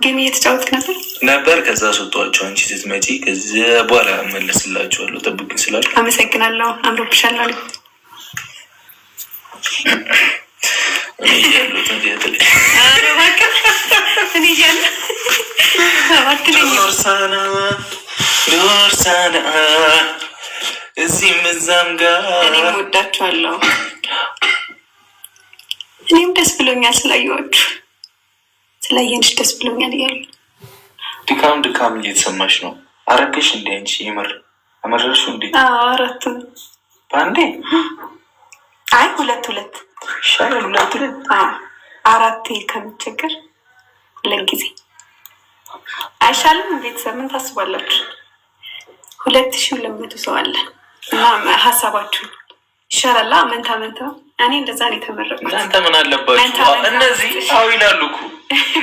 ጌም እየተጫወትክ ነበር? ከዛ አስወጣኋቸው። አንቺ ስትመጪ ከዚያ በኋላ እመለስላችኋለሁ ጠብቁኝ ስላሉ አመሰግናለሁ። አምሮብሻል አሉ። ዶርሳና እዚህም እዛም ጋር እኔም ወዳችኋለሁ። እኔም ደስ ብሎኛል ስላየኋችሁ፣ ስላየንሽ ደስ ብሎኛል እያሉ ድካም እየተሰማሽ ነው። አረገሽ እንዴ አንቺ? ይመር አመረርሽ እንዴ? አራት በአንዴ? አይ ሁለት ይሻላል። ሁለት አራት ከምቸገር ለጊዜ አይሻልም? ቤተሰብ ምን ታስባላችሁ? 2200 ሰው አለ እና ሀሳባችሁ ይሻላል። መንታ እኔ እንደዛ ነው የተመረጥኩት። እናንተ ምን አለባችሁ? እነዚህ አው ይላሉ እኮ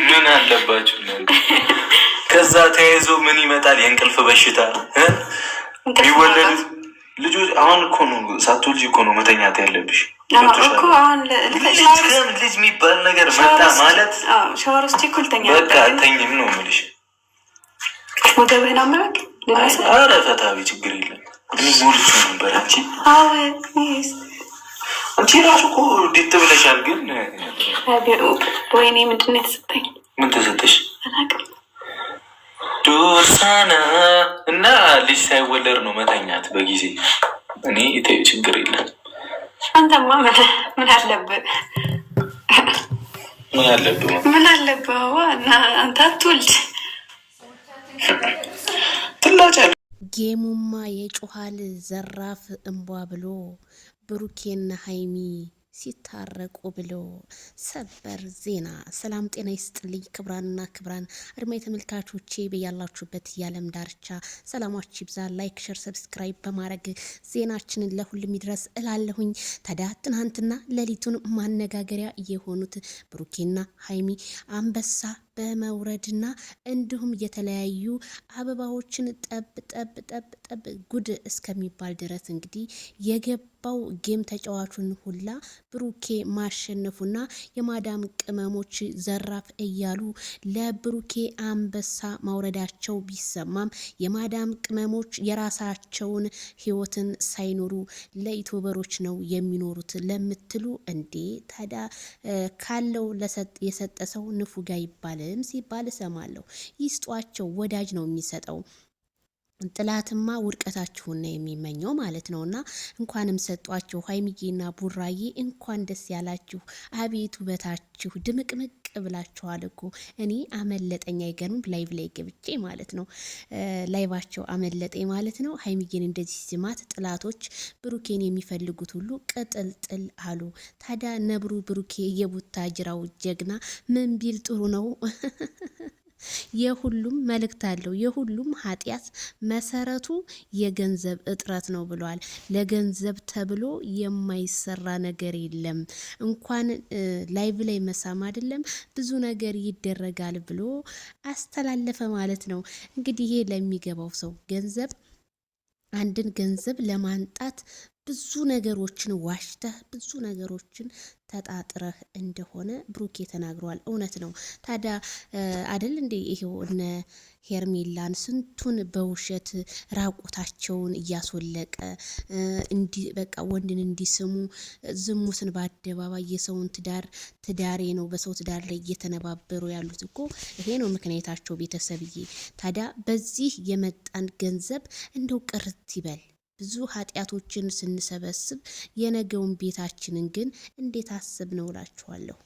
ምን አለባችሁ? ከዛ ተያይዞ ምን ይመጣል? የእንቅልፍ በሽታ ይወለድ ልጆች። አሁን እኮ ነው ሳትወልጂ እኮ ነው መተኛት ያለብሽ እኮ። አሁን ልጅ የሚባል ነገር መጣ ማለት ሻወር ውስጥ ኩልተኛ በቃ አተኝም ነው የምልሽ። ወገብህን አመረቅ ለነሳ አረ ፈታቢ ችግር የለም። እኔ ሞልቼ ነበር አንቺ አንቺ ራሱ እኮ ዲት ብለሻል። ግን ወይኔ ምንድን ነው የተሰጠኝ? ምን ተሰጠሽ? አላውቅም። ዶርሳና እና ልጅ ሳይወለድ ነው መተኛት በጊዜ። እኔ ተይው ችግር የለም። አንተማ ምን አለብህ? ምን አለብህ? እና አንተ አትወልድ ትላጫ ጌሙማ የጮሃል ዘራፍ እንቧ ብሎ ብሩኬና ሀይሚ ሲታረቁ ብሎ ሰበር ዜና። ሰላም ጤና ይስጥልኝ ክብራንና ክብራን አድማጭ ተመልካቾቼ በያላችሁበት የዓለም ዳርቻ ሰላማችሁ ይብዛ። ላይክ፣ ሸር፣ ሰብስክራይብ በማድረግ ዜናችንን ለሁሉም ይድረስ እላለሁኝ። ታዲያ ትናንትና ሌሊቱን ማነጋገሪያ የሆኑት ብሩኬና ሀይሚ አንበሳ በመውረድና እንዲሁም የተለያዩ አበባዎችን ጠብ ጉድ እስከሚባል ድረስ እንግዲህ የገባው ጌም ተጫዋቹን ሁላ ብሩኬ ማሸነፉና የማዳም ቅመሞች ዘራፍ እያሉ ለብሩኬ አንበሳ ማውረዳቸው ቢሰማም የማዳም ቅመሞች የራሳቸውን ሕይወትን ሳይኖሩ ለዩቲዩበሮች ነው የሚኖሩት ለምትሉ እንዴ ታዲያ ካለው የሰጠ ሰው ንፉጋ ይባላል ሲባል እሰማለሁ። ይስጧቸው፣ ወዳጅ ነው የሚሰጠው። ጥላትማ ውድቀታችሁን ነው የሚመኘው ማለት ነውና እንኳንም ሰጧችሁ። ሀይሚዬና ቡራዬ እንኳን ደስ ያላችሁ። አቤት ውበታችሁ ድምቅምቅ ብላችኋል እኮ። እኔ አመለጠኝ አይገርምም? ላይቭ ላይ ገብቼ ማለት ነው ላይቫቸው አመለጠኝ ማለት ነው። ሀይሚዬን እንደዚህ ሲማት ጥላቶች ብሩኬን የሚፈልጉት ሁሉ ቅጥልጥል አሉ። ታዲያ ነብሩ ብሩኬ የቡታጅራው ጀግና ምን ቢል ጥሩ ነው? የሁሉም መልእክት አለው። የሁሉም ኃጢአት መሰረቱ የገንዘብ እጥረት ነው ብሏል። ለገንዘብ ተብሎ የማይሰራ ነገር የለም። እንኳን ላይቭ ላይ መሳም አይደለም ብዙ ነገር ይደረጋል ብሎ አስተላለፈ ማለት ነው። እንግዲህ ይሄ ለሚገባው ሰው አንድን ገንዘብ ለማንጣት ብዙ ነገሮችን ዋሽተህ ብዙ ነገሮችን ተጣጥረህ እንደሆነ ብሩኬ ተናግሯል። እውነት ነው። ታዲያ አይደል እንዴ ይሄው እነ ሄርሜላን ስንቱን በውሸት ራቁታቸውን እያስወለቀ በቃ ወንድን እንዲስሙ ዝሙትን በአደባባይ የሰውን ትዳሬ ነው በሰው ትዳር ላይ እየተነባበሩ ያሉት እኮ ይሄ ነው ምክንያታቸው ቤተሰብዬ። ታዲያ በዚህ የመጣን ገንዘብ እንደው ቅርት ይበል። ብዙ ኃጢአቶችን ስንሰበስብ የነገውን ቤታችንን ግን እንዴት አስብ ነው እላችኋለሁ።